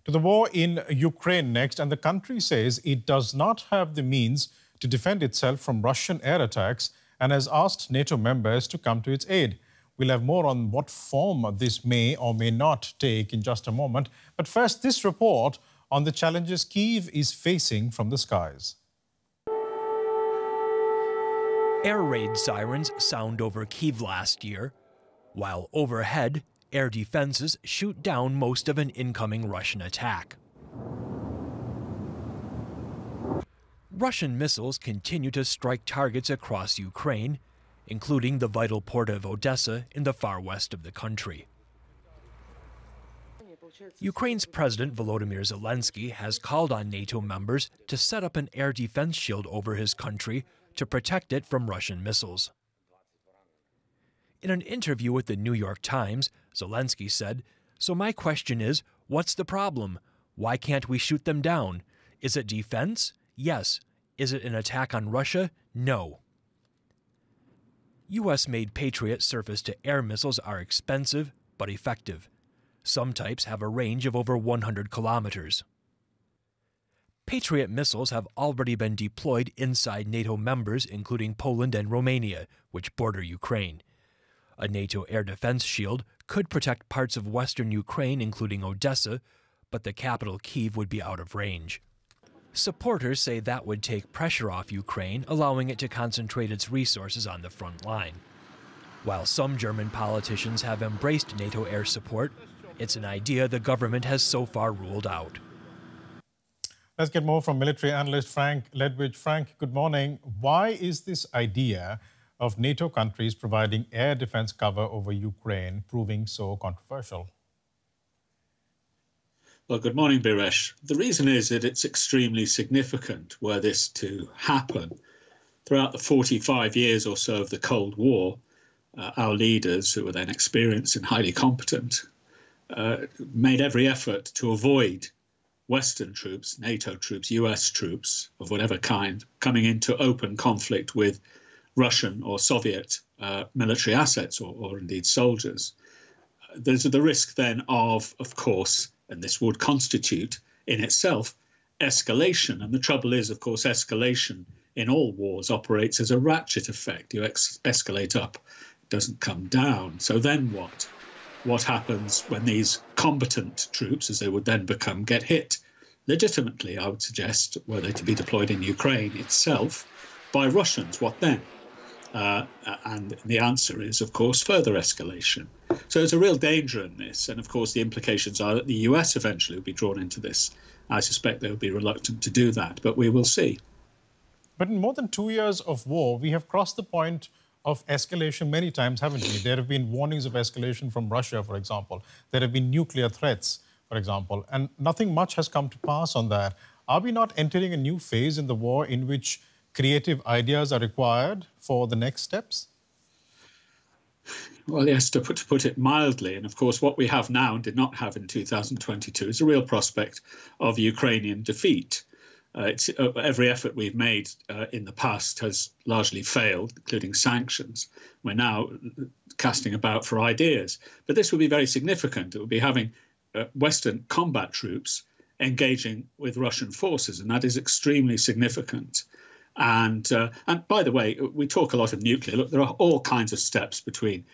To the war in Ukraine next, and the country says it does not have the means to defend itself from Russian air attacks and has asked NATO members to come to its aid. We'll have more on what form this may or may not take in just a moment. But first, this report on the challenges Kyiv is facing from the skies. Air raid sirens sound over Kyiv last year, while overhead, air defenses shoot down most of an incoming Russian attack. Russian missiles continue to strike targets across Ukraine, including the vital port of Odessa in the far west of the country. Ukraine's President Volodymyr Zelenski has called on NATO members to set up an air defense shield over his country to protect it from Russian missiles. In an interview with the New York Times, Zelensky said, "So my question is, what's the problem? Why can't we shoot them down? Is it defense? Yes. Is it an attack on Russia? No." U.S.-made Patriot surface-to-air missiles are expensive but effective. Some types have a range of over 100 kilometers. Patriot missiles have already been deployed inside NATO members, including Poland and Romania, which border Ukraine. A NATO air defense shield could protect parts of western Ukraine, including Odessa, but the capital Kyiv would be out of range. Supporters say that would take pressure off Ukraine, allowing it to concentrate its resources on the front line. While some German politicians have embraced NATO air support, it's an idea the government has so far ruled out. Let's get more from military analyst Frank Ledwidge. Frank, good morning. Why is this idea of NATO countries providing air defense cover over Ukraine proving so controversial? Well, good morning, Biresh. The reason is that it's extremely significant were this to happen. Throughout the 45 years or so of the Cold War, our leaders, who were then experienced and highly competent, made every effort to avoid Western troops, NATO troops, US troops of whatever kind, coming into open conflict with Russian or Soviet military assets or indeed soldiers. There's the risk then of course, and this would constitute in itself escalation. And the trouble is, of course, escalation in all wars operates as a ratchet effect. You escalate up, it doesn't come down. So then what? What happens when these combatant troops, as they would then become, get hit legitimately, I would suggest, were they to be deployed in Ukraine itself, by Russians? What then? And the answer is, of course, further escalation. So there's a real danger in this. And, of course, the implications are that the US eventually will be drawn into this. I suspect they will be reluctant to do that, but we will see. But in more than 2 years of war, we have crossed the point of escalation many times, haven't we? There have been warnings of escalation from Russia, for example. There have been nuclear threats, for example, and nothing much has come to pass on that. Are we not entering a new phase in the war in which creative ideas are required for the next steps? Well, yes, to put it mildly. And of course, what we have now and did not have in 2022 is a real prospect of Ukrainian defeat. Every effort we've made in the past has largely failed, including sanctions. We're now casting about for ideas. But this would be very significant. It would be having Western combat troops engaging with Russian forces, and that is extremely significant. And by the way, we talk a lot of nuclear. Look, there are all kinds of steps between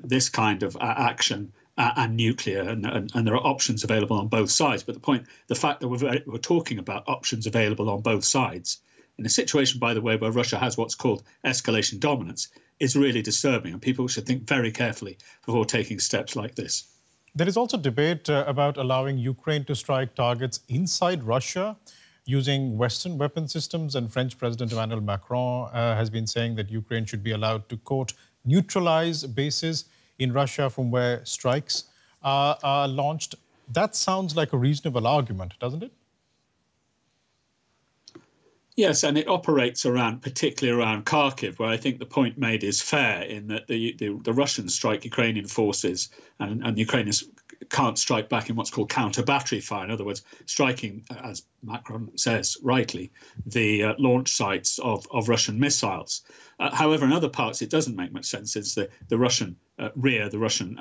this kind of action and nuclear, and there are options available on both sides. But the fact that we're talking about options available on both sides in a situation, by the way, where Russia has what's called escalation dominance is really disturbing, and people should think very carefully before taking steps like this. There is also debate about allowing Ukraine to strike targets inside Russia using Western weapon systems, and French President Emmanuel Macron has been saying that Ukraine should be allowed to, quote, neutralize bases in Russia from where strikes are launched. That sounds like a reasonable argument, doesn't it? Yes, and it operates particularly around Kharkiv, where I think the point made is fair in that the Russians strike Ukrainian forces and Ukrainians can't strike back in what's called counter-battery fire. In other words, striking, as Macron says rightly, the launch sites of Russian missiles. However, in other parts, it doesn't make much sense. It's the Russian rear, the Russian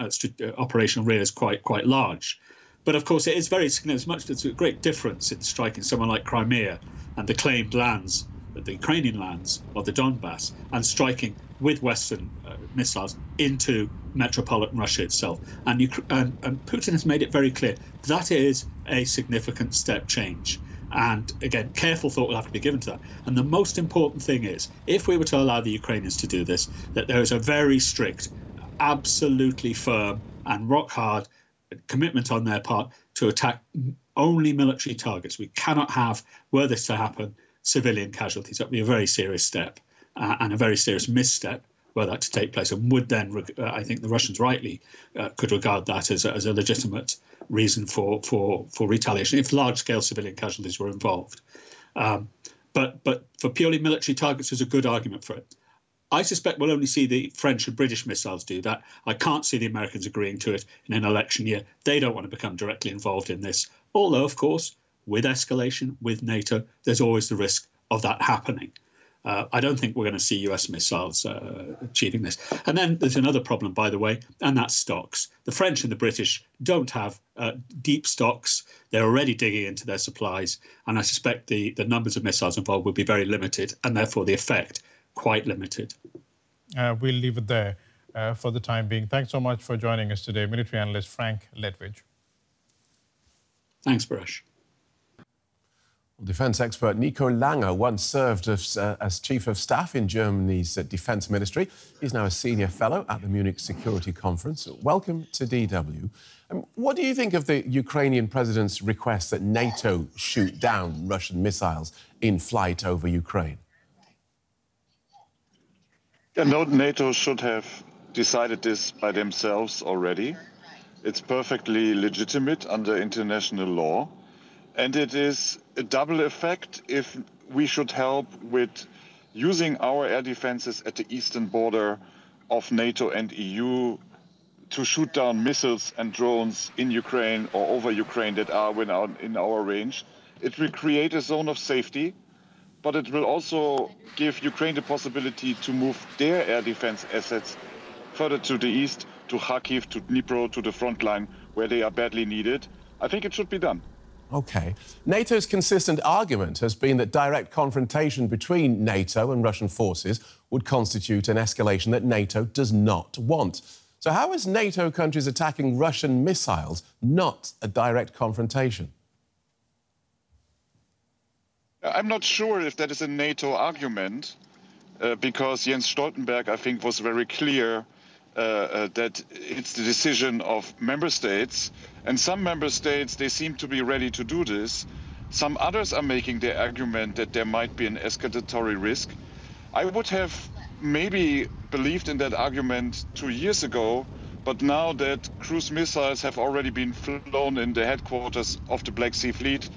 operational rear is quite large. But of course, it is very significant. There's a great difference in striking someone like Crimea and the claimed lands, the Ukrainian lands of the Donbass, and striking with Western missiles into metropolitan Russia itself. And Putin has made it very clear that is a significant step change. And again, careful thought will have to be given to that. And the most important thing is, if we were to allow the Ukrainians to do this, that there is a very strict, absolutely firm and rock hard commitment on their part to attack only military targets. We cannot have, were this to happen, civilian casualties. That would be a very serious step and a very serious misstep were that to take place, and would then, I think the Russians rightly could regard that as a legitimate reason for retaliation if large-scale civilian casualties were involved. But for purely military targets, there's a good argument for it. I suspect we'll only see the French and British missiles do that. I can't see the Americans agreeing to it in an election year. They don't want to become directly involved in this. Although, of course, with escalation, with NATO, there's always the risk of that happening. I don't think we're going to see US missiles achieving this. And then there's another problem, by the way, and that's stocks. The French and the British don't have deep stocks. They're already digging into their supplies. And I suspect the numbers of missiles involved will be very limited, and therefore the effect quite limited. We'll leave it there for the time being. Thanks so much for joining us today, military analyst Frank Ledwidge. Thanks, Paresh. Defence expert Nico Langer once served as Chief of Staff in Germany's Defence Ministry. He's now a Senior Fellow at the Munich Security Conference. Welcome to DW. What do you think of the Ukrainian President's request that NATO shoot down Russian missiles in flight over Ukraine? Yeah, NATO should have decided this by themselves already. It's perfectly legitimate under international law. And it is a double effect if we should help with using our air defenses at the eastern border of NATO and EU to shoot down missiles and drones in Ukraine or over Ukraine that are in our range. It will create a zone of safety, but it will also give Ukraine the possibility to move their air defense assets further to the east, to Kyiv, to Dnipro, to the front line, where they are badly needed. I think it should be done. OK. NATO's consistent argument has been that direct confrontation between NATO and Russian forces would constitute an escalation that NATO does not want. So how is NATO countries attacking Russian missiles not a direct confrontation? I'm not sure if that is a NATO argument, because Jens Stoltenberg, I think, was very clear that it's the decision of member states. And some member states, they seem to be ready to do this. Some others are making the argument that there might be an escalatory risk. I would have maybe believed in that argument 2 years ago, but now that cruise missiles have already been flown in the headquarters of the Black Sea Fleet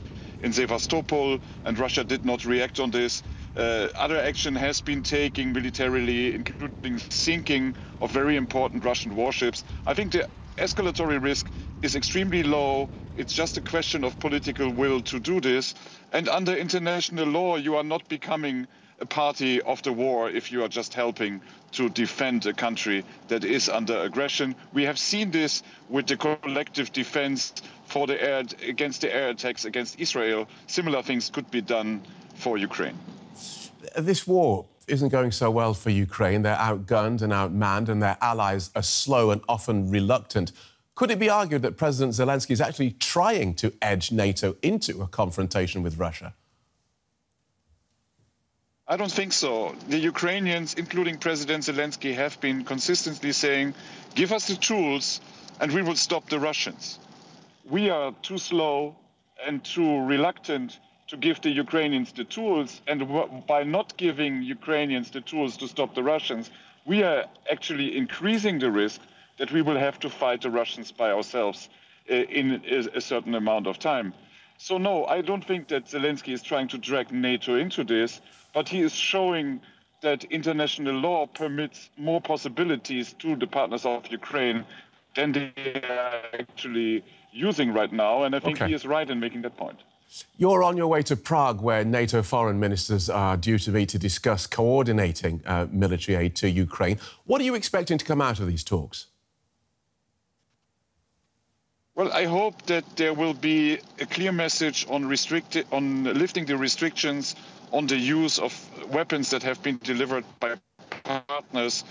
in Sevastopol, and Russia did not react on this, other action has been taken militarily, including sinking of very important Russian warships. I think the escalatory risk is extremely low. It's just a question of political will to do this. And under international law, you are not becoming a party of the war if you are just helping to defend a country that is under aggression. We have seen this with the collective defense for the against the air attacks against Israel. Similar things could be done for Ukraine. This war isn't going so well for Ukraine. They're outgunned and outmanned, and their allies are slow and often reluctant. Could it be argued that President Zelenski is actually trying to edge NATO into a confrontation with Russia? I don't think so. The Ukrainians, including President Zelensky, have been consistently saying, give us the tools and we will stop the Russians. We are too slow and too reluctant to give the Ukrainians the tools, and by not giving Ukrainians the tools to stop the Russians, we are actually increasing the risk that we will have to fight the Russians by ourselves in a certain amount of time. So no, I don't think that Zelensky is trying to drag NATO into this, but he is showing that international law permits more possibilities to the partners of Ukraine than they are actually using right now, and I think he is right in making that point. You're on your way to Prague, where NATO foreign ministers are due to meet to discuss coordinating military aid to Ukraine. What are you expecting to come out of these talks? Well, I hope that there will be a clear message on lifting the restrictions on the use of weapons that have been delivered by partners.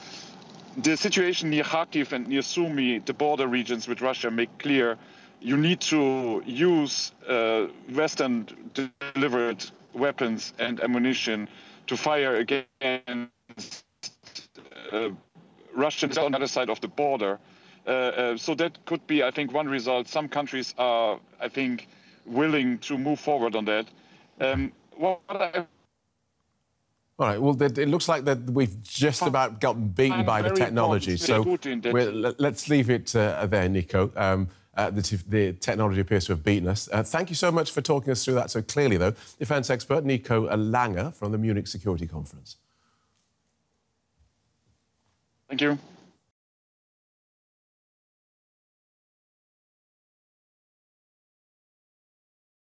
The situation near Kyiv and near Sumy, the border regions with Russia, make clear you need to use Western-delivered weapons and ammunition to fire against Russians on the other side of the border. So that could be, I think, one result. Some countries are, I think, willing to move forward on that. All right, well, it looks like that we've just about gotten beaten by the technology. So let's leave it there, Nico. The technology appears to have beaten us. Thank you so much for talking us through that so clearly, though. Defence expert Nico Langer from the Munich Security Conference. Thank you.